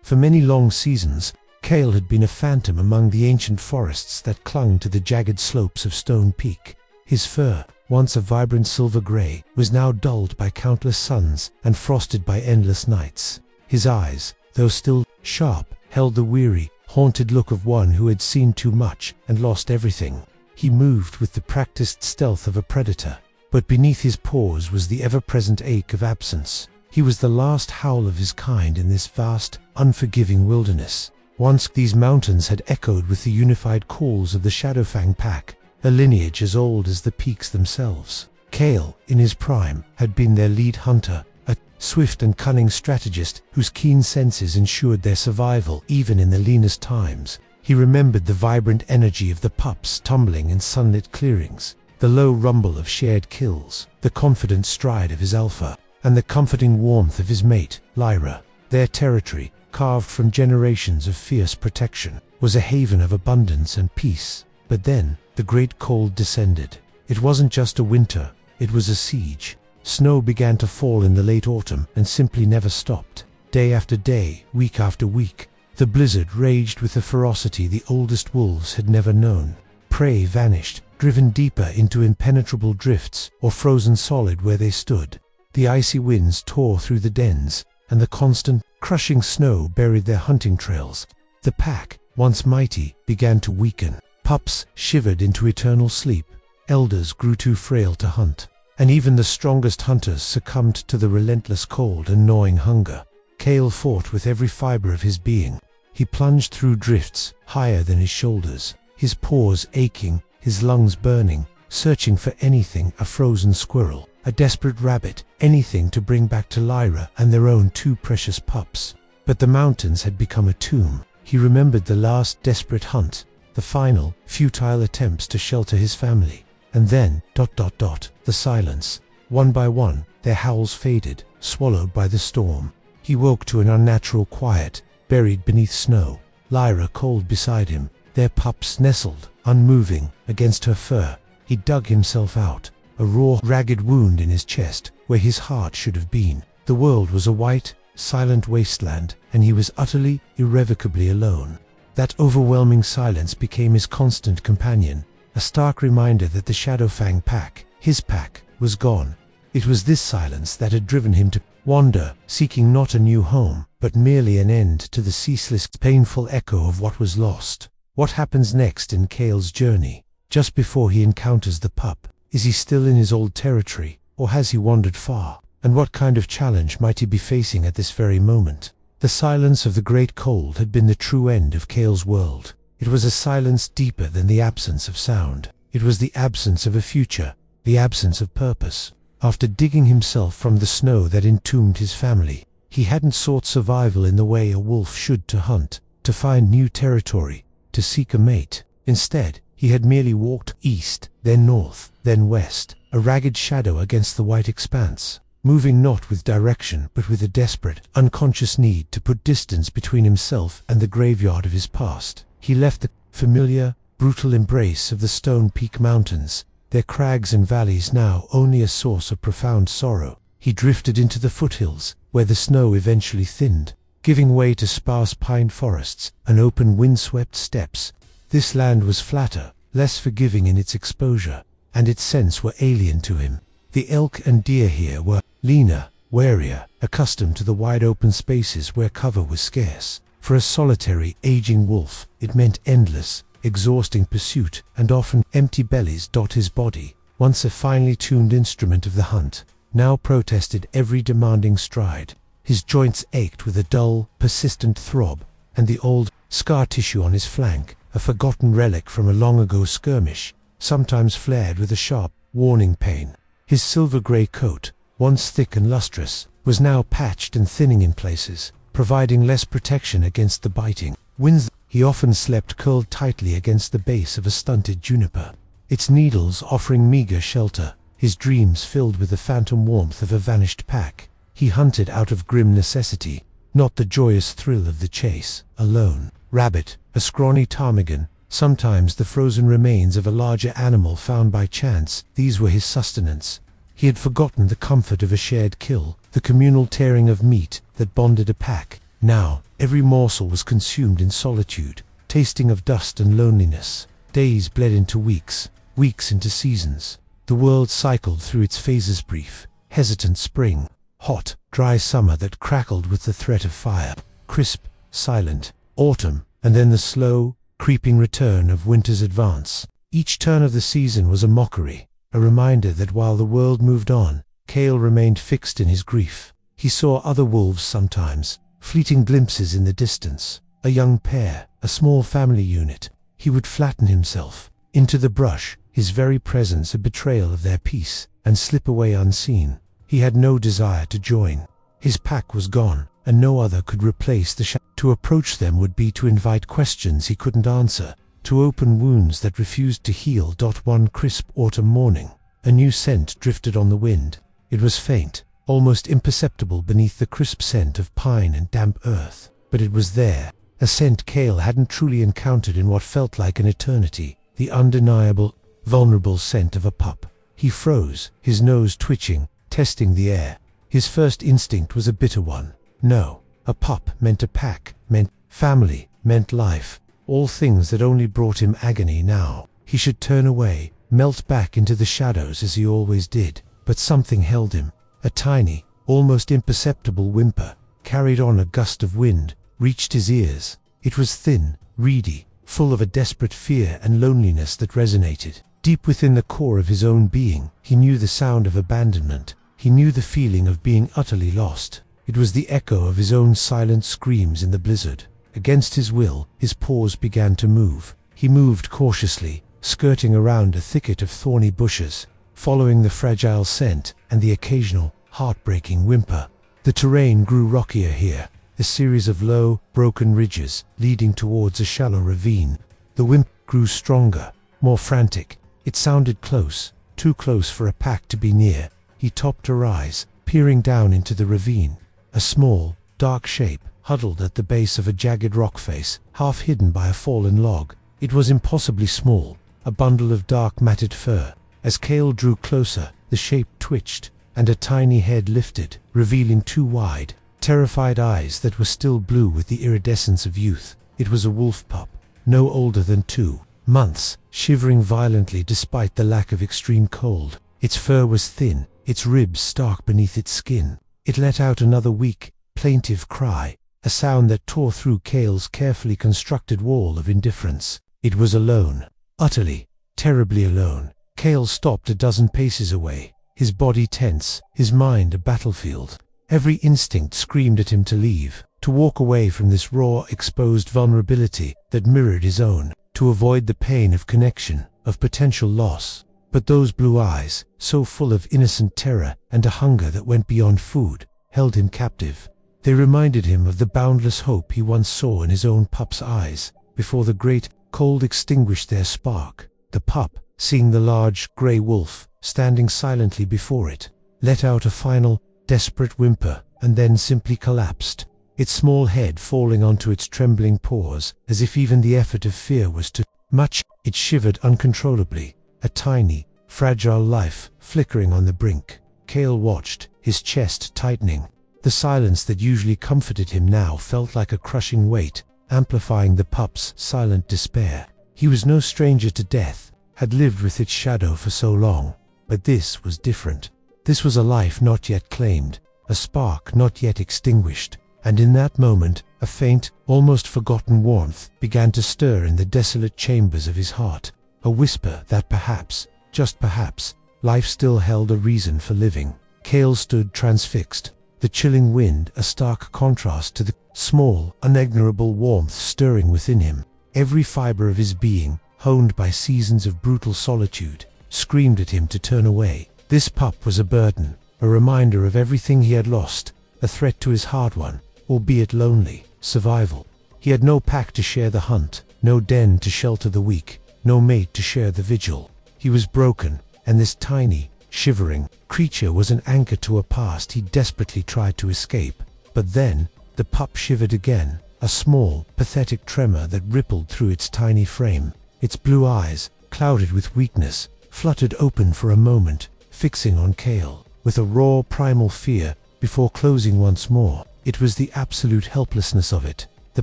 For many long seasons, Kael had been a phantom among the ancient forests that clung to the jagged slopes of Stone Peak. His fur, once a vibrant silver gray, was now dulled by countless suns and frosted by endless nights. His eyes, though still sharp, held the weary, haunted look of one who had seen too much and lost everything. He moved with the practiced stealth of a predator, but beneath his paws was the ever-present ache of absence. He was the last howl of his kind in this vast, unforgiving wilderness. Once these mountains had echoed with the unified calls of the Shadowfang pack, a lineage as old as the peaks themselves. Kael, in his prime, had been their lead hunter, a swift and cunning strategist whose keen senses ensured their survival even in the leanest times. He remembered the vibrant energy of the pups tumbling in sunlit clearings, the low rumble of shared kills, the confident stride of his alpha, and the comforting warmth of his mate, Lyra. Their territory, carved from generations of fierce protection, was a haven of abundance and peace. But then, the great cold descended. It wasn't just a winter, it was a siege. Snow began to fall in the late autumn and simply never stopped. Day after day, week after week, the blizzard raged with a ferocity the oldest wolves had never known. Prey vanished, driven deeper into impenetrable drifts or frozen solid where they stood. The icy winds tore through the dens, and the constant, crushing snow buried their hunting trails. The pack, once mighty, began to weaken. Pups shivered into eternal sleep, elders grew too frail to hunt, and even the strongest hunters succumbed to the relentless cold and gnawing hunger. Kael fought with every fiber of his being. He plunged through drifts higher than his shoulders, his paws aching, his lungs burning, searching for anything: a frozen squirrel, a desperate rabbit, anything to bring back to Lyra and their own two precious pups. But the mountains had become a tomb. He remembered the last desperate hunt, the final, futile attempts to shelter his family. And then, the silence. One by one, their howls faded, swallowed by the storm. He woke to an unnatural quiet, buried beneath snow. Lyra cold beside him, their pups nestled, unmoving, against her fur. He dug himself out, a raw, ragged wound in his chest, where his heart should have been. The world was a white, silent wasteland, and he was utterly, irrevocably alone. That overwhelming silence became his constant companion, a stark reminder that the Shadowfang pack, his pack, was gone. It was this silence that had driven him to wander, seeking not a new home, but merely an end to the ceaseless, painful echo of what was lost. What happens next in Kael's journey? Just before he encounters the pup, is he still in his old territory, or has he wandered far? And what kind of challenge might he be facing at this very moment? The silence of the great cold had been the true end of Kael's world. It was a silence deeper than the absence of sound. It was the absence of a future, the absence of purpose. After digging himself from the snow that entombed his family, he hadn't sought survival in the way a wolf should: to hunt, to find new territory, to seek a mate. Instead, he had merely walked east, then north, then west, a ragged shadow against the white expanse, moving not with direction but with a desperate, unconscious need to put distance between himself and the graveyard of his past. He left the familiar, brutal embrace of the Stone Peak Mountains, their crags and valleys now only a source of profound sorrow. He drifted into the foothills, where the snow eventually thinned, giving way to sparse pine forests and open wind-swept steppes. This land was flatter, less forgiving in its exposure, and its scents were alien to him. The elk and deer here were leaner, warier, accustomed to the wide open spaces where cover was scarce. For a solitary, aging wolf, it meant endless, exhausting pursuit, and often empty bellies. His body, once a finely tuned instrument of the hunt, now protested every demanding stride. His joints ached with a dull, persistent throb, and the old, scar tissue on his flank, a forgotten relic from a long-ago skirmish, sometimes flared with a sharp, warning pain. His silver-grey coat, once thick and lustrous, was now patched and thinning in places, providing less protection against the biting winds. He often slept curled tightly against the base of a stunted juniper, its needles offering meager shelter, his dreams filled with the phantom warmth of a vanished pack. He hunted out of grim necessity, not the joyous thrill of the chase, alone. Rabbit, a scrawny ptarmigan, sometimes the frozen remains of a larger animal found by chance, these were his sustenance. He had forgotten the comfort of a shared kill, the communal tearing of meat that bonded a pack. Now, Every morsel was consumed in solitude, tasting of dust and loneliness. Days bled into weeks, weeks into seasons. The world cycled through its phases: brief, hesitant spring, hot, dry summer that crackled with the threat of fire, crisp, silent, autumn, and then the slow, creeping return of winter's advance. Each turn of the season was a mockery, a reminder that while the world moved on, Kael remained fixed in his grief. He saw other wolves sometimes, fleeting glimpses in the distance, a young pair, a small family unit. He would flatten himself into the brush, his very presence a betrayal of their peace, and slip away unseen. He had no desire to join. His pack was gone, and no other could replace the shadow. To approach them would be to invite questions he couldn't answer, to open wounds that refused to heal. One crisp autumn morning, a new scent drifted on the wind. It was faint, almost imperceptible beneath the crisp scent of pine and damp earth, but it was there, a scent Kael hadn't truly encountered in what felt like an eternity, the undeniable, vulnerable scent of a pup. He froze, his nose twitching, testing the air. His first instinct was a bitter one. No, a pup meant a pack, meant family, meant life, all things that only brought him agony now. He should turn away, melt back into the shadows as he always did, but something held him. A tiny, almost imperceptible whimper, carried on a gust of wind, reached his ears. It was thin, reedy, full of a desperate fear and loneliness that resonated. Deep within the core of his own being, he knew the sound of abandonment. He knew the feeling of being utterly lost. It was the echo of his own silent screams in the blizzard. Against his will, his paws began to move. He moved cautiously, skirting around a thicket of thorny bushes, following the fragile scent and the occasional, heartbreaking whimper. The terrain grew rockier here, a series of low, broken ridges leading towards a shallow ravine. The whimper grew stronger, more frantic. It sounded close, too close for a pack to be near. He topped a rise, peering down into the ravine. A small, dark shape huddled at the base of a jagged rock face, half hidden by a fallen log. It was impossibly small, a bundle of dark matted fur. As Kael drew closer, the shape twitched, and a tiny head lifted, revealing two wide, terrified eyes that were still blue with the iridescence of youth. It was a wolf pup, no older than 2 months, shivering violently despite the lack of extreme cold. Its fur was thin, its ribs stark beneath its skin. It let out another weak, plaintive cry, a sound that tore through Kael's carefully constructed wall of indifference. It was alone, utterly, terribly alone. Kael stopped a dozen paces away, his body tense, his mind a battlefield. Every instinct screamed at him to leave, to walk away from this raw, exposed vulnerability that mirrored his own, to avoid the pain of connection, of potential loss. But those blue eyes, so full of innocent terror and a hunger that went beyond food, held him captive. They reminded him of the boundless hope he once saw in his own pup's eyes, before the great cold extinguished their spark. The pup, seeing the large, grey wolf, standing silently before it, let out a final, desperate whimper, and then simply collapsed, its small head falling onto its trembling paws, as if even the effort of fear was too much. It shivered uncontrollably, a tiny, fragile life flickering on the brink. Kael watched, his chest tightening. The silence that usually comforted him now felt like a crushing weight, amplifying the pup's silent despair. He was no stranger to death, had lived with its shadow for so long. But this was different. This was a life not yet claimed, a spark not yet extinguished. And in that moment, a faint, almost forgotten warmth began to stir in the desolate chambers of his heart. A whisper that perhaps, just perhaps, life still held a reason for living. Kael stood transfixed, the chilling wind a stark contrast to the small, unignorable warmth stirring within him. Every fiber of his being, honed by seasons of brutal solitude, screamed at him to turn away. This pup was a burden, a reminder of everything he had lost, a threat to his hard-won, albeit lonely, survival. He had no pack to share the hunt, no den to shelter the weak, no mate to share the vigil. He was broken, and this tiny, shivering creature was an anchor to a past he desperately tried to escape. But then, the pup shivered again, a small, pathetic tremor that rippled through its tiny frame. Its blue eyes, clouded with weakness, fluttered open for a moment, fixing on Kael with a raw, primal fear, before closing once more. It was the absolute helplessness of it, the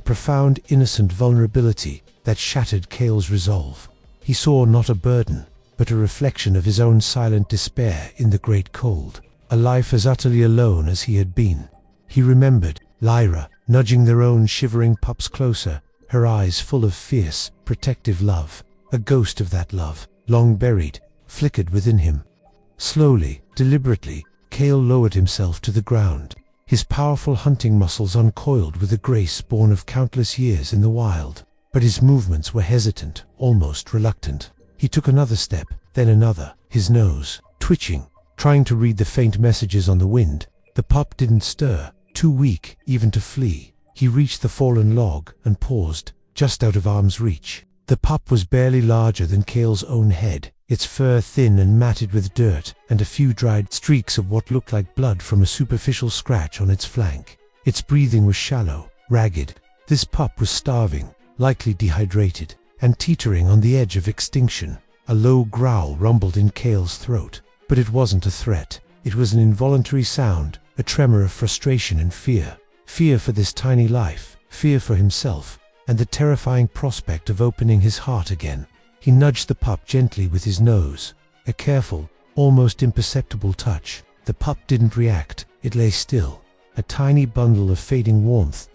profound innocent vulnerability that shattered Kael's resolve. He saw not a burden, but a reflection of his own silent despair in the great cold, a life as utterly alone as he had been. He remembered Lyra nudging their own shivering pups closer, her eyes full of fierce, protective love. A ghost of that love, long buried, flickered within him. Slowly, deliberately, Kael lowered himself to the ground, his powerful hunting muscles uncoiled with a grace born of countless years in the wild. But his movements were hesitant, almost reluctant. He took another step, then another, his nose twitching, trying to read the faint messages on the wind. The pup didn't stir, too weak even to flee. He reached the fallen log and paused, just out of arm's reach. The pup was barely larger than Kael's own head, its fur thin and matted with dirt, and a few dried streaks of what looked like blood from a superficial scratch on its flank. Its breathing was shallow, ragged. This pup was starving, likely dehydrated, and teetering on the edge of extinction. A low growl rumbled in Kael's throat, but it wasn't a threat. It was an involuntary sound, a tremor of frustration and fear. Fear for this tiny life, fear for himself, and the terrifying prospect of opening his heart again. He nudged the pup gently with his nose, a careful, almost imperceptible touch. The pup didn't react, it lay still, a tiny bundle of fading warmth.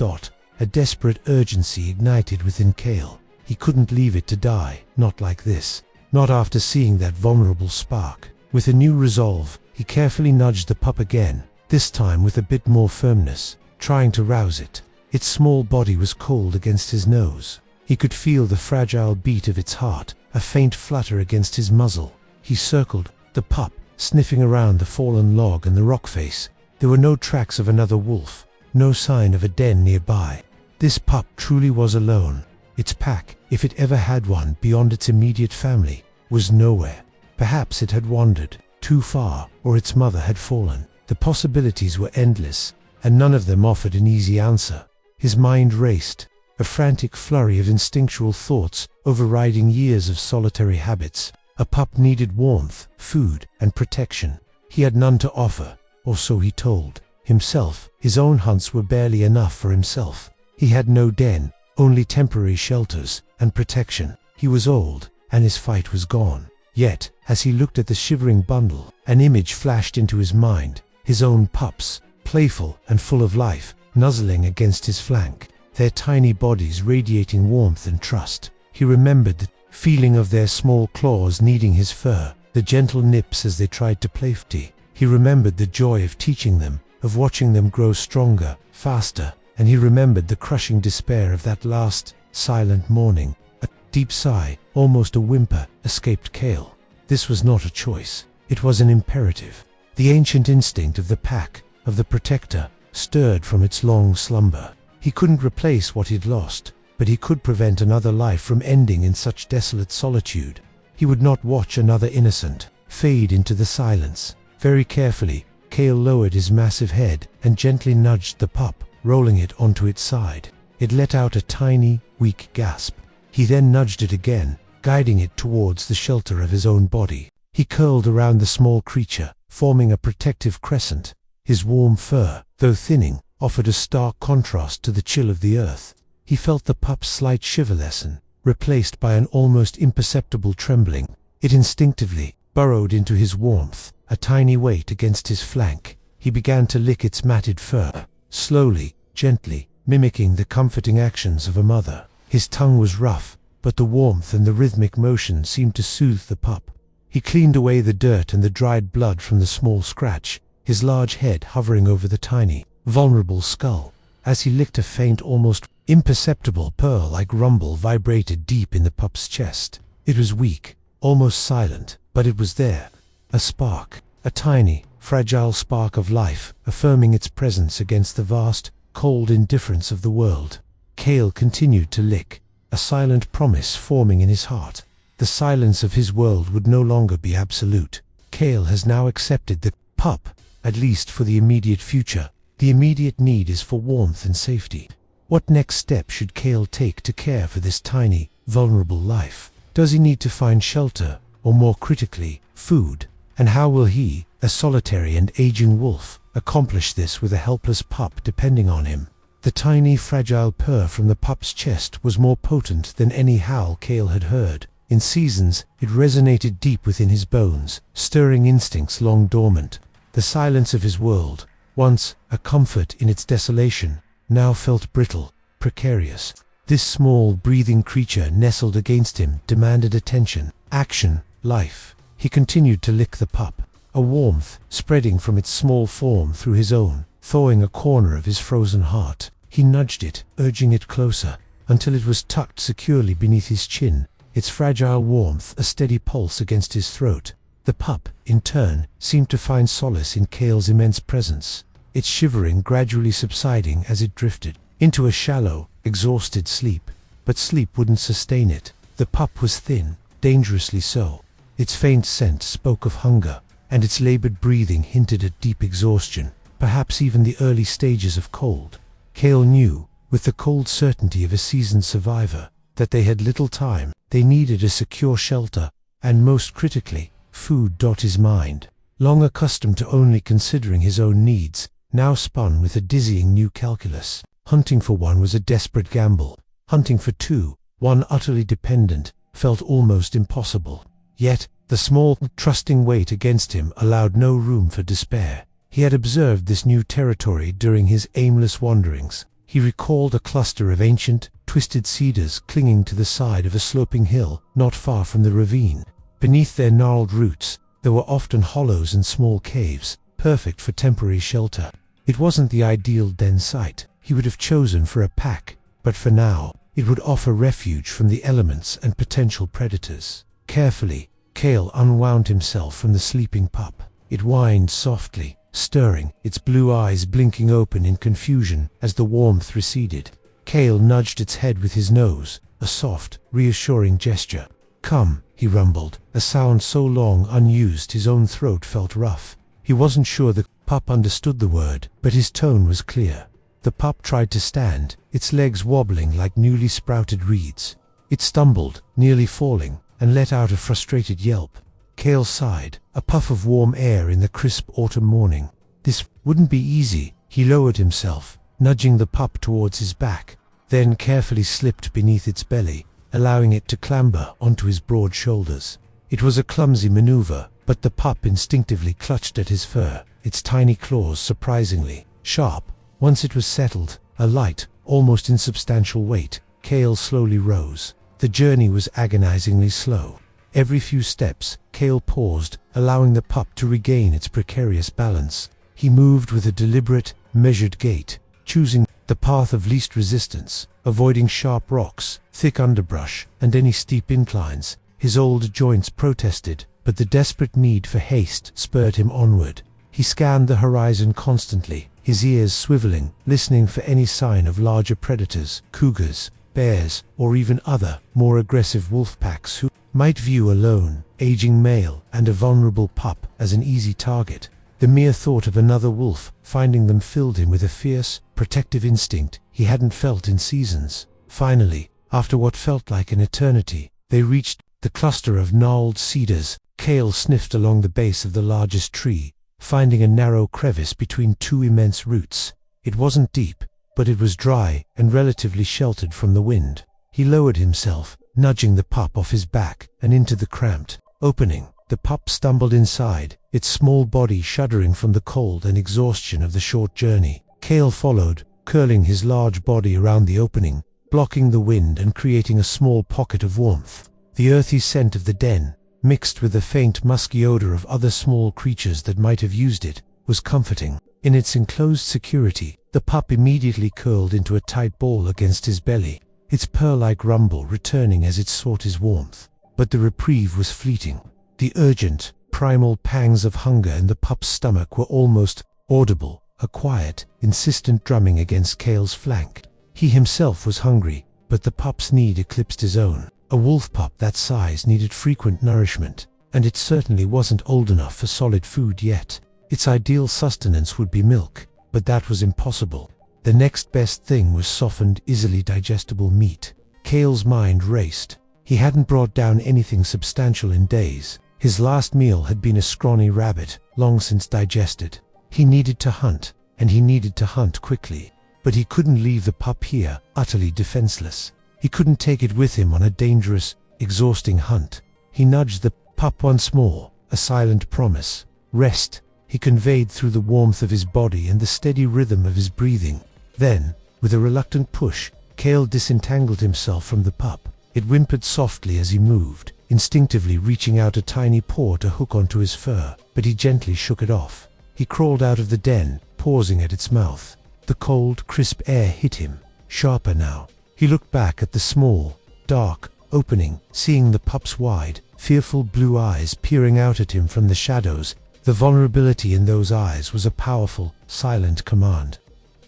A desperate urgency ignited within Kael. He couldn't leave it to die, not like this, not after seeing that vulnerable spark. With a new resolve, he carefully nudged the pup again, this time with a bit more firmness, trying to rouse it. Its small body was cold against his nose. He could feel the fragile beat of its heart, a faint flutter against his muzzle. He circled the pup, sniffing around the fallen log and the rock face. There were no tracks of another wolf, no sign of a den nearby. This pup truly was alone. Its pack, if it ever had one beyond its immediate family, was nowhere. Perhaps it had wandered too far, or its mother had fallen. The possibilities were endless, and none of them offered an easy answer. His mind raced, a frantic flurry of instinctual thoughts overriding years of solitary habits. A pup needed warmth, food, and protection. He had none to offer, or so he told himself. His own hunts were barely enough for himself. He had no den, only temporary shelters and protection. He was old, and his fight was gone. Yet, as he looked at the shivering bundle, an image flashed into his mind. His own pups, playful and full of life, nuzzling against his flank, their tiny bodies radiating warmth and trust. He remembered the feeling of their small claws kneading his fur, the gentle nips as they tried to play footy. He remembered the joy of teaching them, of watching them grow stronger, faster, and he remembered the crushing despair of that last, silent morning. A deep sigh, almost a whimper, escaped Kael. This was not a choice. It was an imperative. The ancient instinct of the pack, of the protector, stirred from its long slumber. He couldn't replace what he'd lost, but he could prevent another life from ending in such desolate solitude. He would not watch another innocent fade into the silence. Very carefully, Kael lowered his massive head and gently nudged the pup, rolling it onto its side. It let out a tiny, weak gasp. He then nudged it again, guiding it towards the shelter of his own body. He curled around the small creature, forming a protective crescent. His warm fur, though thinning, offered a stark contrast to the chill of the earth. He felt the pup's slight shiver lessen, replaced by an almost imperceptible trembling. It instinctively burrowed into his warmth, a tiny weight against his flank. He began to lick its matted fur, slowly, gently, mimicking the comforting actions of a mother. His tongue was rough, but the warmth and the rhythmic motion seemed to soothe the pup. He cleaned away the dirt and the dried blood from the small scratch, his large head hovering over the tiny, vulnerable skull. As he licked, a faint, almost imperceptible purr-like rumble vibrated deep in the pup's chest. It was weak, almost silent, but it was there. A spark, a tiny, fragile spark of life, affirming its presence against the vast, cold indifference of the world. Kael continued to lick, a silent promise forming in his heart. The silence of his world would no longer be absolute. Kael has now accepted the pup, at least for the immediate future. The immediate need is for warmth and safety. What next step should Kael take to care for this tiny, vulnerable life? Does he need to find shelter, or more critically, food? And how will he, a solitary and aging wolf, accomplish this with a helpless pup depending on him. The tiny, fragile purr from the pup's chest was more potent than any howl Kael had heard. In seasons, it resonated deep within his bones, stirring instincts long dormant. The silence of his world, once a comfort in its desolation, now felt brittle, precarious. This small, breathing creature nestled against him demanded attention, action, life. He continued to lick the pup, a warmth spreading from its small form through his own, thawing a corner of his frozen heart. He nudged it, urging it closer, until it was tucked securely beneath his chin, its fragile warmth a steady pulse against his throat. The pup, in turn, seemed to find solace in Kael's immense presence, its shivering gradually subsiding as it drifted into a shallow, exhausted sleep. But sleep wouldn't sustain it. The pup was thin, dangerously so. Its faint scent spoke of hunger, and its labored breathing hinted at deep exhaustion, perhaps even the early stages of cold. Kael knew, with the cold certainty of a seasoned survivor, that they had little time. They needed a secure shelter, and most critically, food. His mind, long accustomed to only considering his own needs, now spun with a dizzying new calculus. Hunting for one was a desperate gamble. Hunting for two, one utterly dependent, felt almost impossible. Yet, the small, trusting weight against him allowed no room for despair. He had observed this new territory during his aimless wanderings. He recalled a cluster of ancient, twisted cedars clinging to the side of a sloping hill not far from the ravine. Beneath their gnarled roots, there were often hollows and small caves, perfect for temporary shelter. It wasn't the ideal den site he would have chosen for a pack, but for now, it would offer refuge from the elements and potential predators. Carefully, Kael unwound himself from the sleeping pup. It whined softly, stirring, its blue eyes blinking open in confusion as the warmth receded. Kael nudged its head with his nose, a soft, reassuring gesture. "Come," he rumbled, a sound so long unused his own throat felt rough. He wasn't sure the pup understood the word, but his tone was clear. The pup tried to stand, its legs wobbling like newly sprouted reeds. It stumbled, nearly falling, and let out a frustrated yelp. Kael sighed, a puff of warm air in the crisp autumn morning. This wouldn't be easy. He lowered himself, nudging the pup towards his back, then carefully slipped beneath its belly, allowing it to clamber onto his broad shoulders. It was a clumsy maneuver, but the pup instinctively clutched at his fur, its tiny claws surprisingly sharp. Once it was settled, a light, almost insubstantial weight, Kael slowly rose. The journey was agonizingly slow. Every few steps, Kael paused, allowing the pup to regain its precarious balance. He moved with a deliberate, measured gait, choosing the path of least resistance, avoiding sharp rocks, thick underbrush, and any steep inclines. His old joints protested, but the desperate need for haste spurred him onward. He scanned the horizon constantly, his ears swiveling, listening for any sign of larger predators, cougars, bears, or even other, more aggressive wolf packs who might view a lone, aging male and a vulnerable pup as an easy target. The mere thought of another wolf finding them filled him with a fierce, protective instinct he hadn't felt in seasons. Finally, after what felt like an eternity, they reached the cluster of gnarled cedars. Kael sniffed along the base of the largest tree, finding a narrow crevice between two immense roots. It wasn't deep, but it was dry and relatively sheltered from the wind. He lowered himself, nudging the pup off his back and into the cramped opening. The pup stumbled inside, its small body shuddering from the cold and exhaustion of the short journey. Kael followed, curling his large body around the opening, blocking the wind and creating a small pocket of warmth. The earthy scent of the den, mixed with the faint musky odor of other small creatures that might have used it, was comforting. In its enclosed security, the pup immediately curled into a tight ball against his belly, its purr-like rumble returning as it sought his warmth. But the reprieve was fleeting. The urgent, primal pangs of hunger in the pup's stomach were almost audible, a quiet, insistent drumming against Kael's flank. He himself was hungry, but the pup's need eclipsed his own. A wolf pup that size needed frequent nourishment, and it certainly wasn't old enough for solid food yet. Its ideal sustenance would be milk, but that was impossible. The next best thing was softened, easily digestible meat. Kael's mind raced. He hadn't brought down anything substantial in days. His last meal had been a scrawny rabbit, long since digested. He needed to hunt, and he needed to hunt quickly. But he couldn't leave the pup here, utterly defenseless. He couldn't take it with him on a dangerous, exhausting hunt. He nudged the pup once more, a silent promise. Rest, he conveyed through the warmth of his body and the steady rhythm of his breathing. Then, with a reluctant push, Kael disentangled himself from the pup. It whimpered softly as he moved, instinctively reaching out a tiny paw to hook onto his fur, but he gently shook it off. He crawled out of the den, pausing at its mouth. The cold, crisp air hit him, sharper now. He looked back at the small, dark opening, seeing the pup's wide, fearful blue eyes peering out at him from the shadows. The vulnerability in those eyes was a powerful, silent command.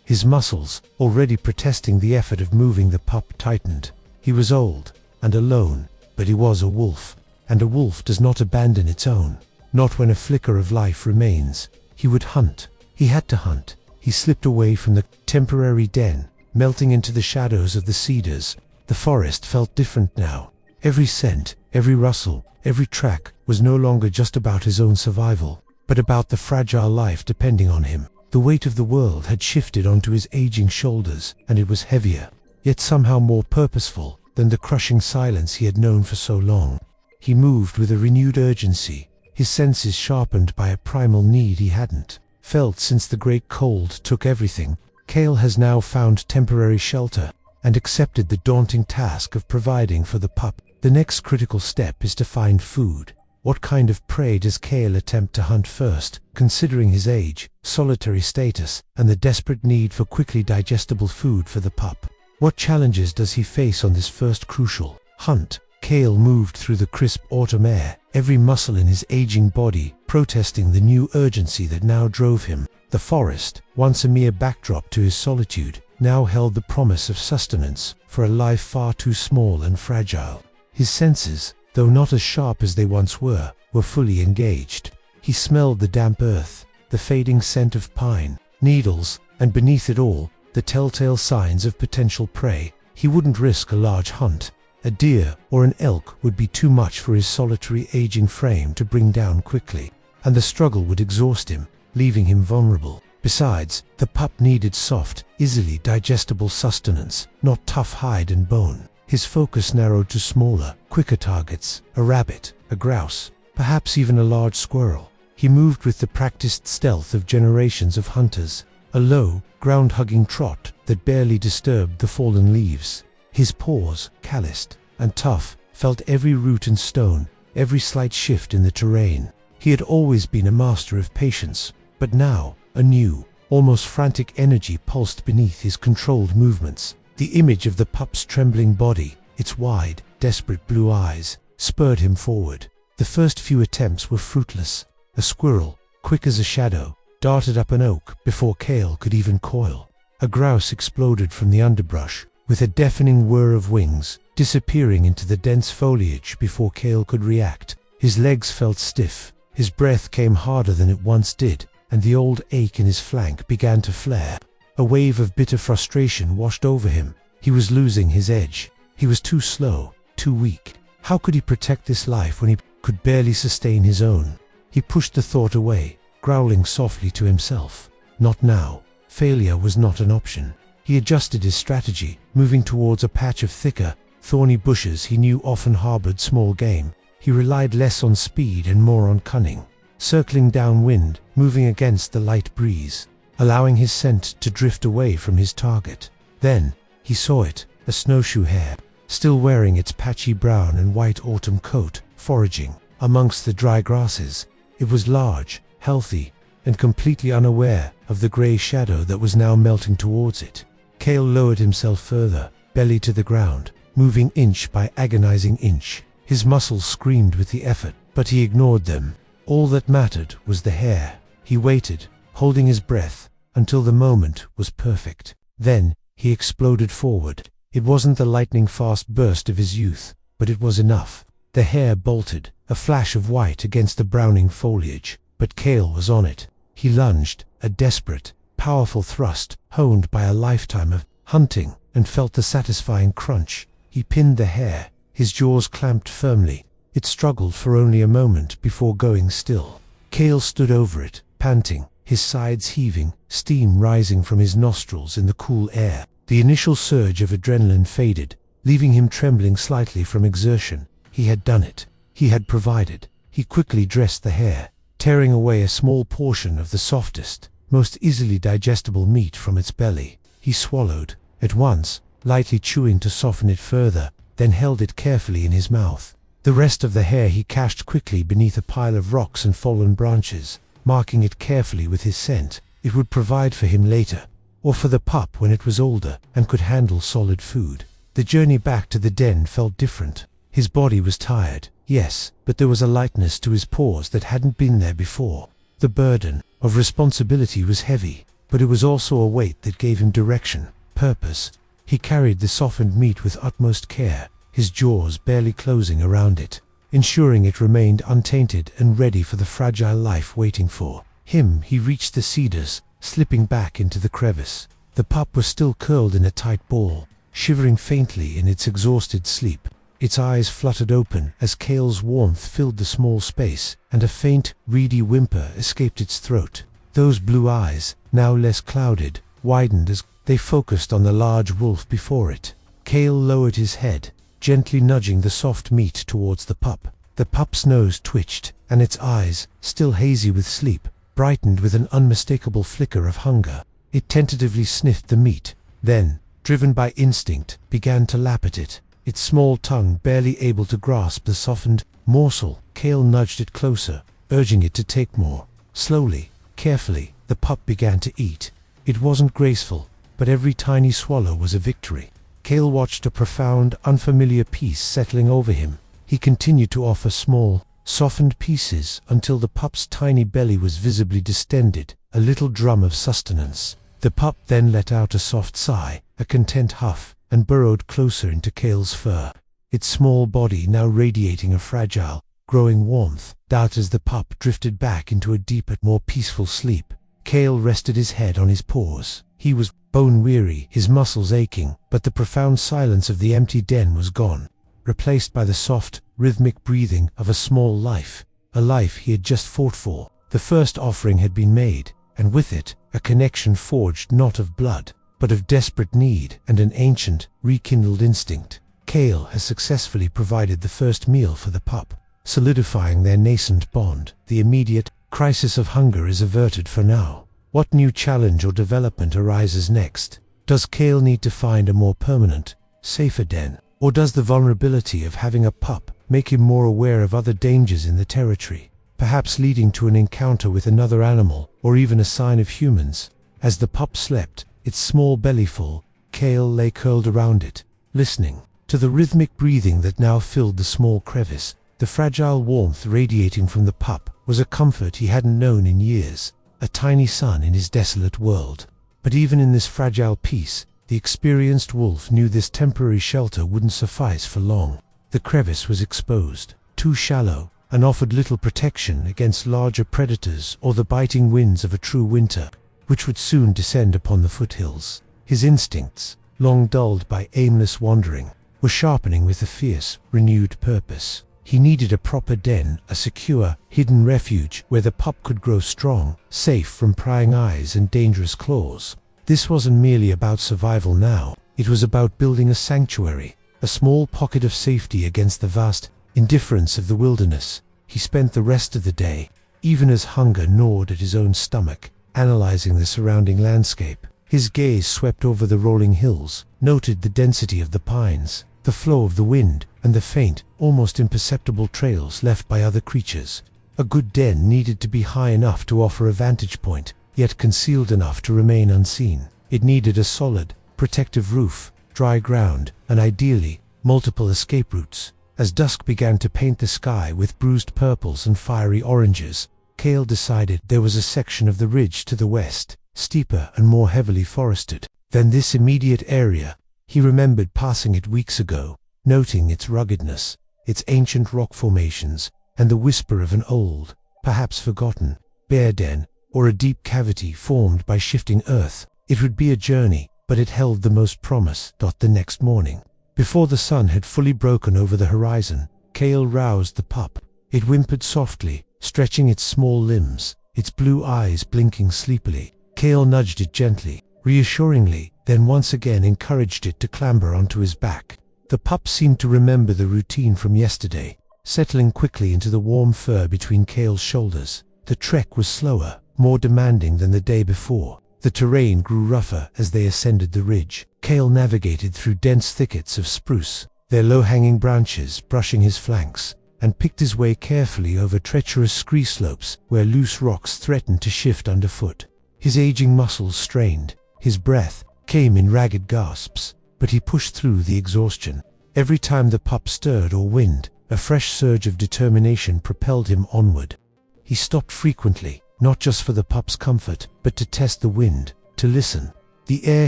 His muscles, already protesting the effort of moving the pup, tightened. He was old and alone, but he was a wolf, and a wolf does not abandon its own, not when a flicker of life remains. He would hunt. He had to hunt. He slipped away from the temporary den, melting into the shadows of the cedars. The forest felt different now. Every scent, every rustle, every track was no longer just about his own survival, but about the fragile life depending on him. The weight of the world had shifted onto his aging shoulders, and it was heavier, yet somehow more purposeful than the crushing silence he had known for so long. He moved with a renewed urgency, his senses sharpened by a primal need he hadn't felt since the great cold took everything. Kael has now found temporary shelter and accepted the daunting task of providing for the pup. The next critical step is to find food. What kind of prey does Kael attempt to hunt first, considering his age, solitary status, and the desperate need for quickly digestible food for the pup? What challenges does he face on this first crucial hunt? Kael moved through the crisp autumn air, every muscle in his aging body protesting the new urgency that now drove him. The forest, once a mere backdrop to his solitude, now held the promise of sustenance for a life far too small and fragile. His senses, though not as sharp as they once were fully engaged. He smelled the damp earth, the fading scent of pine, needles, and beneath it all, the telltale signs of potential prey. He wouldn't risk a large hunt. A deer or an elk would be too much for his solitary aging frame to bring down quickly, and the struggle would exhaust him, leaving him vulnerable. Besides, the pup needed soft, easily digestible sustenance, not tough hide and bone. His focus narrowed to smaller, quicker targets, a rabbit, a grouse, perhaps even a large squirrel. He moved with the practiced stealth of generations of hunters, a low, ground-hugging trot that barely disturbed the fallen leaves. His paws, calloused and tough, felt every root and stone, every slight shift in the terrain. He had always been a master of patience, but now, a new, almost frantic energy pulsed beneath his controlled movements. The image of the pup's trembling body, its wide, desperate blue eyes, spurred him forward. The first few attempts were fruitless. A squirrel, quick as a shadow, darted up an oak before Kael could even coil. A grouse exploded from the underbrush, with a deafening whir of wings, disappearing into the dense foliage before Kael could react. His legs felt stiff, his breath came harder than it once did, and the old ache in his flank began to flare. A wave of bitter frustration washed over him. He was losing his edge. He was too slow, too weak. How could he protect this life when he could barely sustain his own? He pushed the thought away, growling softly to himself. Not now. Failure was not an option. He adjusted his strategy, moving towards a patch of thicker, thorny bushes he knew often harbored small game. He relied less on speed and more on cunning, circling downwind, moving against the light breeze, allowing his scent to drift away from his target. Then, he saw it, a snowshoe hare, still wearing its patchy brown and white autumn coat, foraging amongst the dry grasses. It was large, healthy, and completely unaware of the grey shadow that was now melting towards it. Kael lowered himself further, belly to the ground, moving inch by agonizing inch. His muscles screamed with the effort, but he ignored them. All that mattered was the hare. He waited, holding his breath, until the moment was perfect. Then, he exploded forward. It wasn't the lightning-fast burst of his youth, but it was enough. The hare bolted, a flash of white against the browning foliage, but Kael was on it. He lunged, a desperate, powerful thrust, honed by a lifetime of hunting, and felt the satisfying crunch. He pinned the hare, his jaws clamped firmly. It struggled for only a moment before going still. Kael stood over it, panting, his sides heaving, steam rising from his nostrils in the cool air. The initial surge of adrenaline faded, leaving him trembling slightly from exertion. He had done it. He had provided. He quickly dressed the hare, tearing away a small portion of the softest, most easily digestible meat from its belly. He swallowed, at once, lightly chewing to soften it further, then held it carefully in his mouth. The rest of the hare he cached quickly beneath a pile of rocks and fallen branches, marking it carefully with his scent. It would provide for him later, or for the pup when it was older and could handle solid food. The journey back to the den felt different. His body was tired, yes, but there was a lightness to his paws that hadn't been there before. The burden of responsibility was heavy, but it was also a weight that gave him direction, purpose. He carried the softened meat with utmost care, his jaws barely closing around it, ensuring it remained untainted and ready for the fragile life waiting for him. He reached the cedars, slipping back into the crevice. The pup was still curled in a tight ball, shivering faintly in its exhausted sleep. Its eyes fluttered open as Kael's warmth filled the small space, and a faint, reedy whimper escaped its throat. Those blue eyes, now less clouded, widened as they focused on the large wolf before it. Kael lowered his head, gently nudging the soft meat towards the pup. The pup's nose twitched, and its eyes, still hazy with sleep, brightened with an unmistakable flicker of hunger. It tentatively sniffed the meat, then, driven by instinct, began to lap at it, its small tongue barely able to grasp the softened morsel. Kael nudged it closer, urging it to take more. Slowly, carefully, the pup began to eat. It wasn't graceful, but every tiny swallow was a victory. Kael watched a profound, unfamiliar peace settling over him. He continued to offer small, softened pieces until the pup's tiny belly was visibly distended, a little drum of sustenance. The pup then let out a soft sigh, a content huff, and burrowed closer into Kael's fur, its small body now radiating a fragile, growing warmth. Doubt as the pup drifted back into a deeper, more peaceful sleep. Kael rested his head on his paws. He was bone-weary, his muscles aching, but the profound silence of the empty den was gone, replaced by the soft, rhythmic breathing of a small life, a life he had just fought for. The first offering had been made, and with it, a connection forged not of blood, but of desperate need and an ancient, rekindled instinct. Kael has successfully provided the first meal for the pup, solidifying their nascent bond. The immediate crisis of hunger is averted for now. What new challenge or development arises next? Does Kael need to find a more permanent, safer den? Or does the vulnerability of having a pup make him more aware of other dangers in the territory, perhaps leading to an encounter with another animal, or even a sign of humans? As the pup slept, its small belly full, Kael lay curled around it, listening to the rhythmic breathing that now filled the small crevice. The fragile warmth radiating from the pup was a comfort he hadn't known in years, a tiny sun in his desolate world. But even in this fragile peace, the experienced wolf knew this temporary shelter wouldn't suffice for long. The crevice was exposed, too shallow, and offered little protection against larger predators or the biting winds of a true winter, which would soon descend upon the foothills. His instincts, long dulled by aimless wandering, were sharpening with a fierce, renewed purpose. He needed a proper den, a secure, hidden refuge where the pup could grow strong, safe from prying eyes and dangerous claws. This wasn't merely about survival now. It was about building a sanctuary, a small pocket of safety against the vast indifference of the wilderness. He spent the rest of the day, even as hunger gnawed at his own stomach, analyzing the surrounding landscape. His gaze swept over the rolling hills, noted the density of the pines, the flow of the wind, and the faint, almost imperceptible trails left by other creatures. A good den needed to be high enough to offer a vantage point, yet concealed enough to remain unseen. It needed a solid, protective roof, dry ground, and ideally, multiple escape routes. As dusk began to paint the sky with bruised purples and fiery oranges, Kael decided there was a section of the ridge to the west, steeper and more heavily forested than this immediate area. He remembered passing it weeks ago, noting its ruggedness, its ancient rock formations, and the whisper of an old, perhaps forgotten, bear den, or a deep cavity formed by shifting earth. It would be a journey, but it held the most promise. The next morning, before the sun had fully broken over the horizon, Kael roused the pup. It whimpered softly, stretching its small limbs, its blue eyes blinking sleepily. Kael nudged it gently, reassuringly, then once again encouraged it to clamber onto his back. The pup seemed to remember the routine from yesterday, settling quickly into the warm fur between Kael's shoulders. The trek was slower, more demanding than the day before. The terrain grew rougher as they ascended the ridge. Kael navigated through dense thickets of spruce, their low-hanging branches brushing his flanks, and picked his way carefully over treacherous scree slopes where loose rocks threatened to shift underfoot. His aging muscles strained, his breath came in ragged gasps, but he pushed through the exhaustion. Every time the pup stirred or whined, a fresh surge of determination propelled him onward. He stopped frequently, not just for the pup's comfort, but to test the wind, to listen. The air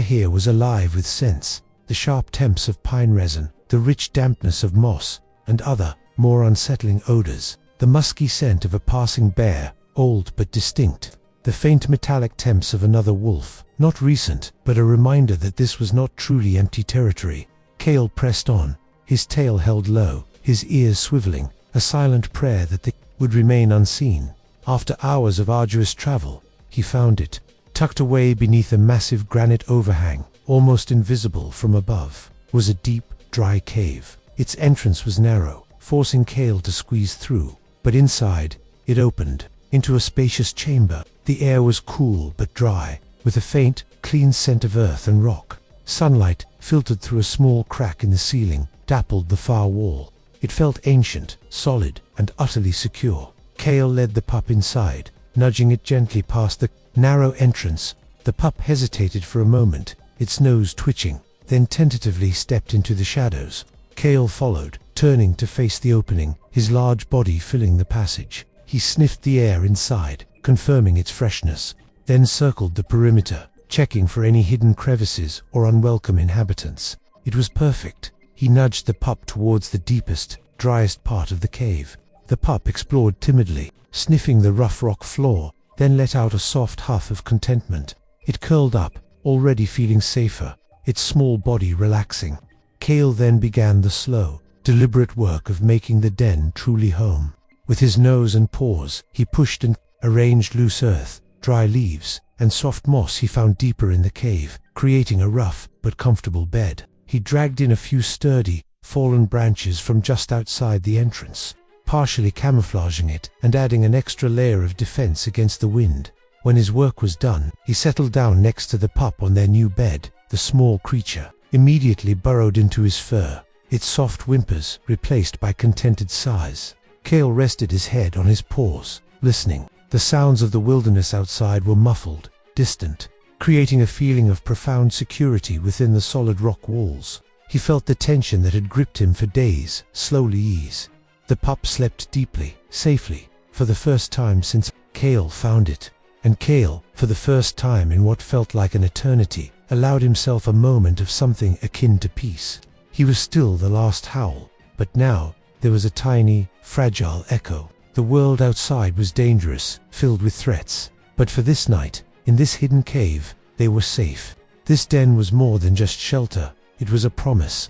here was alive with scents, the sharp temps of pine resin, the rich dampness of moss, and other, more unsettling odors. The musky scent of a passing bear, old but distinct. The faint metallic temps of another wolf, not recent, but a reminder that this was not truly empty territory. Kael pressed on, his tail held low, his ears swiveling, a silent prayer that they would remain unseen. After hours of arduous travel, he found it, tucked away beneath a massive granite overhang, almost invisible from above, was a deep, dry cave. Its entrance was narrow, forcing Kael to squeeze through, but inside, it opened into a spacious chamber. The air was cool but dry, with a faint, clean scent of earth and rock. Sunlight, filtered through a small crack in the ceiling, dappled the far wall. It felt ancient, solid, and utterly secure. Kael led the pup inside, nudging it gently past the narrow entrance. The pup hesitated for a moment, its nose twitching, then tentatively stepped into the shadows. Kael followed, turning to face the opening, his large body filling the passage. He sniffed the air inside, confirming its freshness, then circled the perimeter, checking for any hidden crevices or unwelcome inhabitants. It was perfect. He nudged the pup towards the deepest, driest part of the cave. The pup explored timidly, sniffing the rough rock floor, then let out a soft huff of contentment. It curled up, already feeling safer, its small body relaxing. Kael then began the slow, deliberate work of making the den truly home. With his nose and paws, he pushed and arranged loose earth, dry leaves, and soft moss he found deeper in the cave, creating a rough but comfortable bed. He dragged in a few sturdy, fallen branches from just outside the entrance, partially camouflaging it and adding an extra layer of defense against the wind. When his work was done, he settled down next to the pup on their new bed. The small creature immediately burrowed into his fur, its soft whimpers replaced by contented sighs. Kael rested his head on his paws, listening. The sounds of the wilderness outside were muffled, distant, creating a feeling of profound security within the solid rock walls. He felt the tension that had gripped him for days slowly ease. The pup slept deeply, safely, for the first time since Kael found it. And Kael, for the first time in what felt like an eternity, allowed himself a moment of something akin to peace. He was still the last Howl, but now there was a tiny, fragile echo. The world outside was dangerous, filled with threats, but for this night, in this hidden cave, they were safe. This den was more than just shelter. It was a promise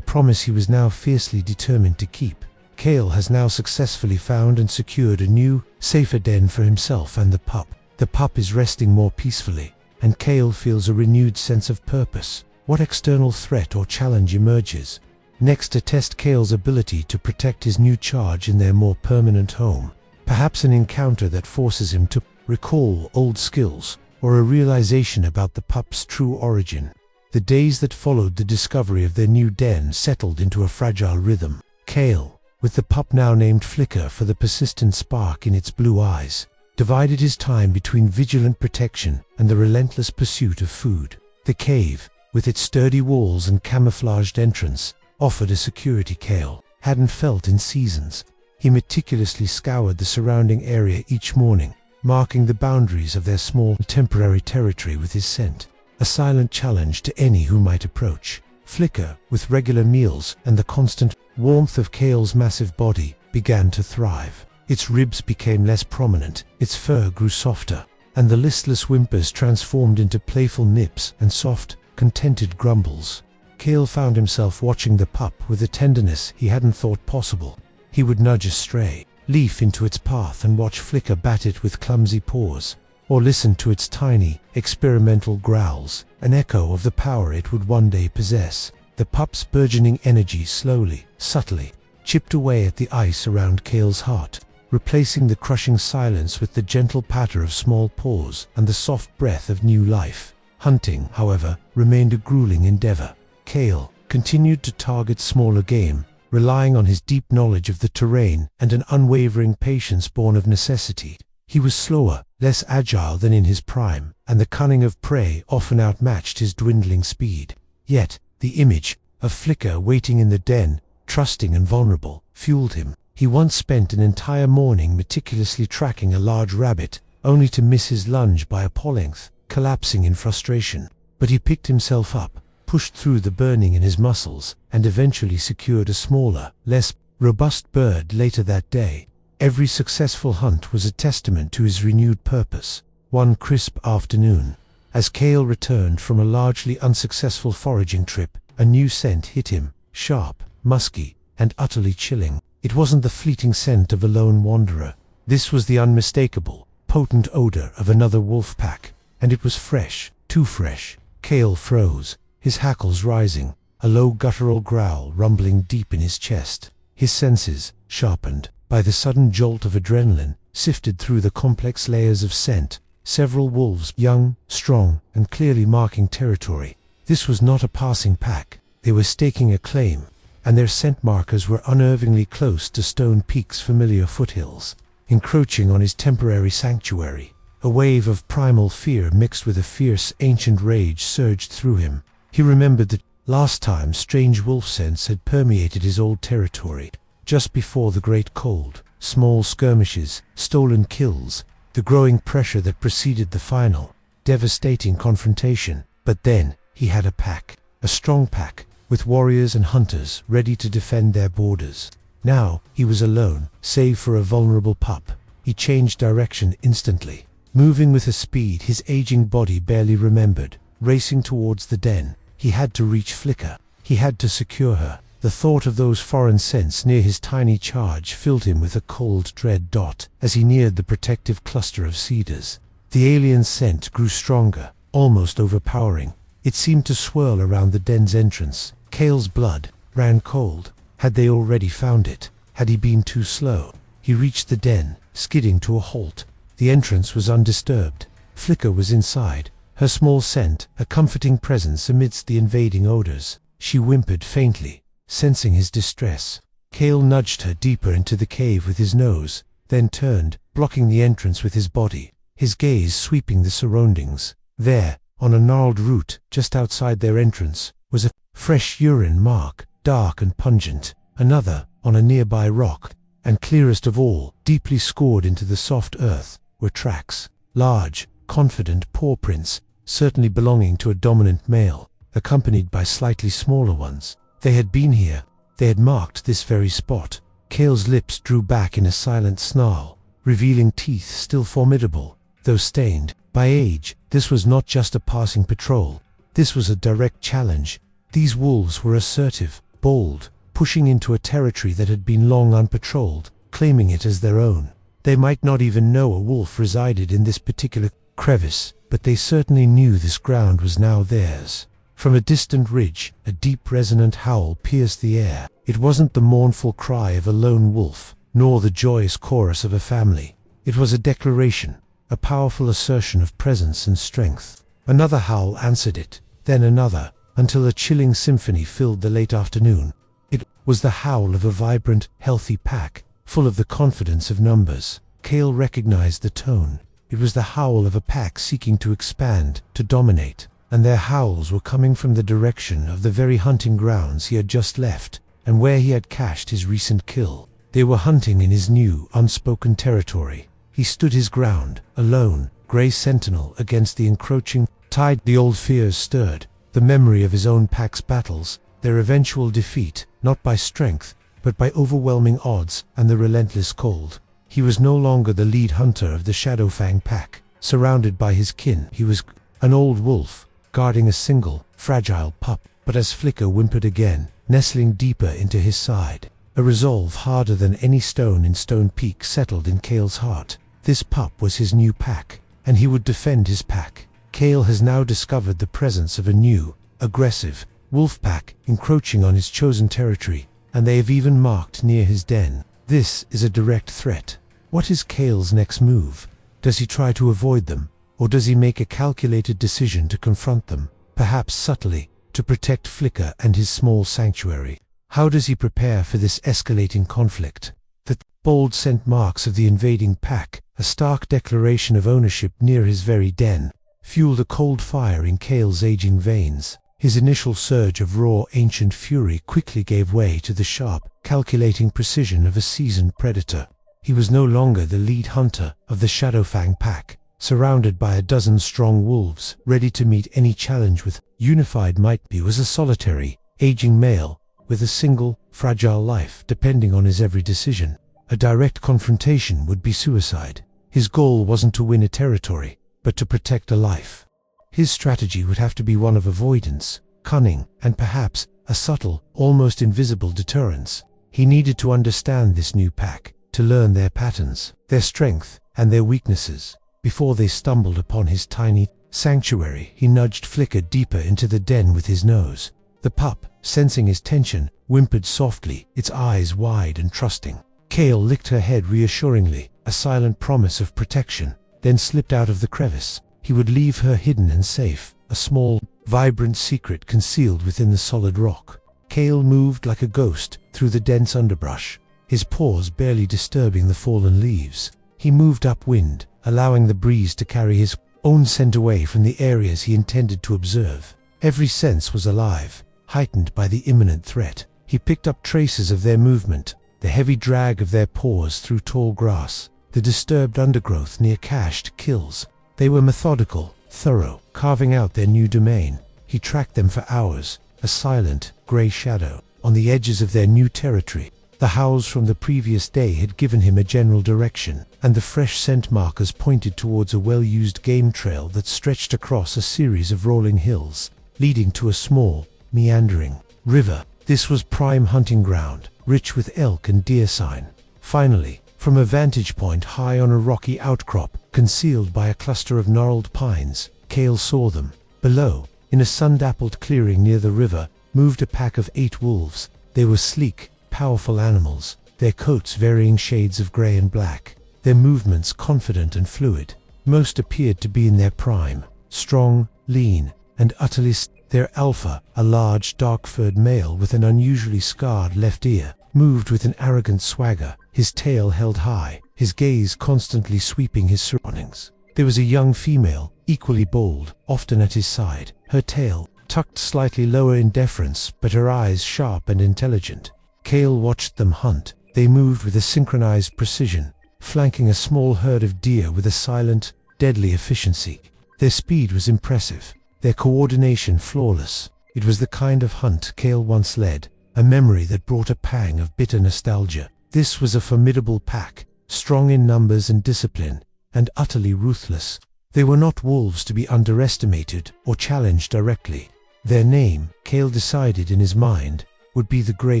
he was now fiercely determined to keep. Kael has now successfully found and secured a new, safer den for himself and the pup. The pup is resting more peacefully, and Kael feels a renewed sense of purpose. What external threat or challenge emerges next to test Kael's ability to protect his new charge in their more permanent home? Perhaps an encounter that forces him to recall old skills, or a realization about the pup's true origin. The days that followed the discovery of their new den settled into a fragile rhythm. Kael, with the pup now named Flicker for the persistent spark in its blue eyes, divided his time between vigilant protection and the relentless pursuit of food. The cave, with its sturdy walls and camouflaged entrance, offered a security Kael hadn't felt in seasons. He meticulously scoured the surrounding area each morning, marking the boundaries of their small temporary territory with his scent, a silent challenge to any who might approach. Flicker, with regular meals and the constant warmth of Kael's massive body, began to thrive. Its ribs became less prominent, its fur grew softer, and the listless whimpers transformed into playful nips and soft, contented grumbles. Kael found himself watching the pup with a tenderness he hadn't thought possible. He would nudge a stray, leaf into its path and watch Flicker bat it with clumsy paws, or listen to its tiny, experimental growls, an echo of the power it would one day possess. The pup's burgeoning energy slowly, subtly, chipped away at the ice around Kael's heart, replacing the crushing silence with the gentle patter of small paws and the soft breath of new life. Hunting, however, remained a grueling endeavor. Kael continued to target smaller game, relying on his deep knowledge of the terrain and an unwavering patience born of necessity. He was slower, less agile than in his prime, and the cunning of prey often outmatched his dwindling speed. Yet, the image of Flicker waiting in the den, trusting and vulnerable, fueled him. He once spent an entire morning meticulously tracking a large rabbit, only to miss his lunge by a paw length, collapsing in frustration. But he picked himself up, pushed through the burning in his muscles, and eventually secured a smaller, less robust bird later that day. Every successful hunt was a testament to his renewed purpose. One crisp afternoon, as Kael returned from a largely unsuccessful foraging trip, a new scent hit him, sharp, musky, and utterly chilling. It wasn't the fleeting scent of a lone wanderer. This was the unmistakable, potent odor of another wolf pack, and it was fresh, too fresh. Kael froze, his hackles rising, a low guttural growl rumbling deep in his chest. His senses, sharpened by the sudden jolt of adrenaline, sifted through the complex layers of scent. Several wolves, young, strong, and clearly marking territory. This was not a passing pack. They were staking a claim, and their scent markers were unnervingly close to Stone Peak's familiar foothills. Encroaching on his temporary sanctuary, a wave of primal fear mixed with a fierce, ancient rage surged through him. He remembered that last time strange wolf scents had permeated his old territory, just before the Great Cold. Small skirmishes, stolen kills, the growing pressure that preceded the final, devastating confrontation. But then, he had a pack, a strong pack, with warriors and hunters ready to defend their borders. Now, he was alone, save for a vulnerable pup. He changed direction instantly, moving with a speed his aging body barely remembered, racing towards the den. He had to reach Flicker. He had to secure her. The thought of those foreign scents near his tiny charge filled him with a cold dread. As he neared the protective cluster of cedars, the alien scent grew stronger, almost overpowering. It seemed to swirl around the den's entrance. Kael's blood ran cold. Had they already found it? Had he been too slow? He reached the den, skidding to a halt. The entrance was undisturbed. Flicker was inside, her small scent a comforting presence amidst the invading odors. She whimpered faintly, sensing his distress. Kael nudged her deeper into the cave with his nose, then turned, blocking the entrance with his body, his gaze sweeping the surroundings. There, on a gnarled root just outside their entrance, was a fresh urine mark, dark and pungent. Another, on a nearby rock, and clearest of all, deeply scored into the soft earth, were tracks. Large, confident paw prints, certainly belonging to a dominant male, accompanied by slightly smaller ones. They had been here. They had marked this very spot. Kael's lips drew back in a silent snarl, revealing teeth still formidable, though stained by age. This was not just a passing patrol. This was a direct challenge. These wolves were assertive, bold, pushing into a territory that had been long unpatrolled, claiming it as their own. They might not even know a wolf resided in this particular crevice, but they certainly knew this ground was now theirs. From a distant ridge, a deep resonant howl pierced the air. It wasn't the mournful cry of a lone wolf, nor the joyous chorus of a family. It was a declaration, a powerful assertion of presence and strength. Another howl answered it, then another, until a chilling symphony filled the late afternoon. It was the howl of a vibrant, healthy pack, full of the confidence of numbers. Kael recognized the tone. It was the howl of a pack seeking to expand, to dominate. And their howls were coming from the direction of the very hunting grounds he had just left, and where he had cached his recent kill. They were hunting in his new, unspoken territory. He stood his ground, alone, grey sentinel against the encroaching tide. The old fears stirred, the memory of his own pack's battles, their eventual defeat, not by strength, but by overwhelming odds and the relentless cold. He was no longer the lead hunter of the Shadowfang pack. Surrounded by his kin, he was an old wolf, guarding a single, fragile pup. But as Flicker whimpered again, nestling deeper into his side, A resolve harder than any stone in Stone Peak settled in Kael's heart. This pup was his new pack, and he would defend his pack. Kael has now discovered the presence of a new, aggressive, wolf pack encroaching on his chosen territory, and they have even marked near his den. This is a direct threat. What is Kael's next move? Does he try to avoid them, or does he make a calculated decision to confront them, perhaps subtly, to protect Flicker and his small sanctuary? How does he prepare for this escalating conflict? The bold scent marks of the invading pack, a stark declaration of ownership near his very den, fueled a cold fire in Kael's aging veins. His initial surge of raw ancient fury quickly gave way to the sharp, calculating precision of a seasoned predator. He was no longer the lead hunter of the Shadowfang pack, surrounded by a dozen strong wolves, ready to meet any challenge with unified might. He was a solitary, aging male, with a single, fragile life depending on his every decision. A direct confrontation would be suicide. His goal wasn't to win a territory, but to protect a life. His strategy would have to be one of avoidance, cunning, and perhaps a subtle, almost invisible deterrence. He needed to understand this new pack, to learn their patterns, their strength, and their weaknesses. Before they stumbled upon his tiny sanctuary, he nudged Flicker deeper into the den with his nose. The pup, sensing his tension, whimpered softly, its eyes wide and trusting. Kael licked her head reassuringly, a silent promise of protection, then slipped out of the crevice. He would leave her hidden and safe, a small, vibrant secret concealed within the solid rock. Kael moved like a ghost through the dense underbrush, his paws barely disturbing the fallen leaves. He moved upwind, allowing the breeze to carry his own scent away from the areas he intended to observe. Every sense was alive, heightened by the imminent threat. He picked up traces of their movement, the heavy drag of their paws through tall grass, the disturbed undergrowth near cached kills. They were methodical, thorough, carving out their new domain. He tracked them for hours, a silent, grey shadow, on the edges of their new territory. The howls from the previous day had given him a general direction, and the fresh scent markers pointed towards a well-used game trail that stretched across a series of rolling hills, leading to a small, meandering river. This was prime hunting ground, rich with elk and deer sign. Finally, from a vantage point high on a rocky outcrop, concealed by a cluster of gnarled pines, Kael saw them. Below, in a sun-dappled clearing near the river, moved a pack of 8 wolves. They were sleek, powerful animals, their coats varying shades of grey and black, their movements confident and fluid. Most appeared to be in their prime, strong, lean, and utterly Their alpha, a large, dark-furred male with an unusually scarred left ear, moved with an arrogant swagger, his tail held high, his gaze constantly sweeping his surroundings. There was a young female, equally bold, often at his side, her tail tucked slightly lower in deference, but her eyes sharp and intelligent. Kael watched them hunt. They moved with a synchronized precision, flanking a small herd of deer with a silent, deadly efficiency. Their speed was impressive, their coordination flawless. It was the kind of hunt Kael once led, a memory that brought a pang of bitter nostalgia. This was a formidable pack, strong in numbers and discipline, and utterly ruthless. They were not wolves to be underestimated or challenged directly. Their name, Kael decided in his mind, would be the Grey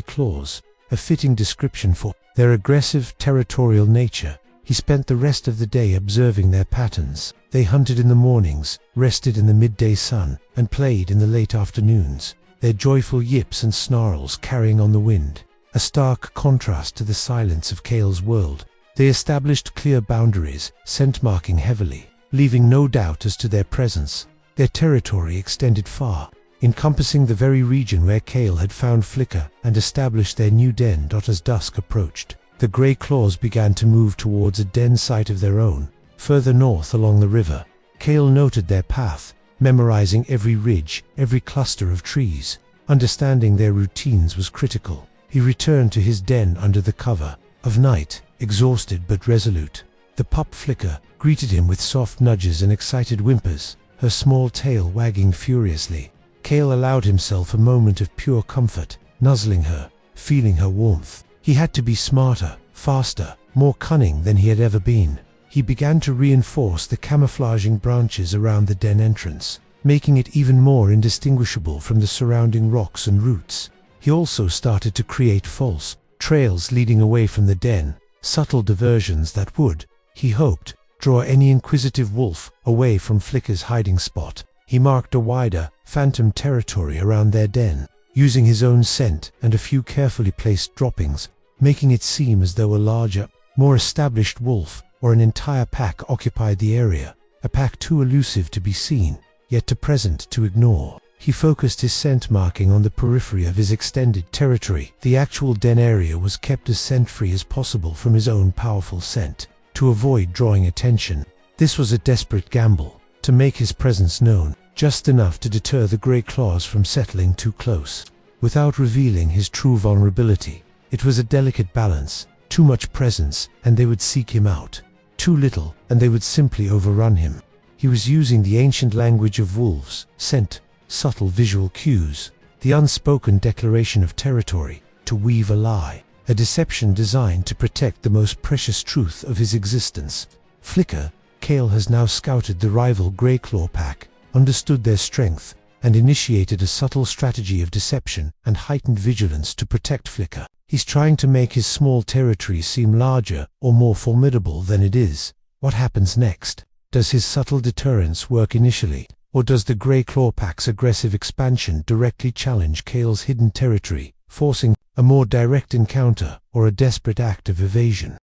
Claws, a fitting description for their aggressive, territorial nature. He spent the rest of the day observing their patterns. They hunted in the mornings, rested in the midday sun, and played in the late afternoons, their joyful yips and snarls carrying on the wind, a stark contrast to the silence of Kael's world. They established clear boundaries, scent marking heavily, leaving no doubt as to their presence. Their territory extended far, encompassing the very region where Kael had found Flicker and established their new den. As dusk approached, the Grey Claws began to move towards a den site of their own, further north along the river. Kael noted their path, memorizing every ridge, every cluster of trees. Understanding their routines was critical. He returned to his den under the cover of night, exhausted but resolute. The pup Flicker greeted him with soft nudges and excited whimpers, her small tail wagging furiously. Kael allowed himself a moment of pure comfort, nuzzling her, feeling her warmth. He had to be smarter, faster, more cunning than he had ever been. He began to reinforce the camouflaging branches around the den entrance, making it even more indistinguishable from the surrounding rocks and roots. He also started to create false trails leading away from the den, subtle diversions that would, he hoped, draw any inquisitive wolf away from Flicker's hiding spot. He marked a wider, phantom territory around their den, using his own scent and a few carefully placed droppings, making it seem as though a larger, more established wolf or an entire pack occupied the area, a pack too elusive to be seen, yet too present to ignore. He focused his scent marking on the periphery of his extended territory. The actual den area was kept as scent-free as possible from his own powerful scent, to avoid drawing attention. This was a desperate gamble, to make his presence known, just enough to deter the Grey Claws from settling too close, without revealing his true vulnerability. It was a delicate balance. Too much presence, and they would seek him out. Too little, and they would simply overrun him. He was using the ancient language of wolves, scent, subtle visual cues, the unspoken declaration of territory, to weave a lie, a deception designed to protect the most precious truth of his existence. Flicker, Kael has now scouted the rival Greyclaw pack, understood their strength, and initiated a subtle strategy of deception and heightened vigilance to protect Flicker. He's trying to make his small territory seem larger or more formidable than it is. What happens next? Does his subtle deterrence work initially, or does the Greyclaw pack's aggressive expansion directly challenge Kael's hidden territory, forcing a more direct encounter or a desperate act of evasion?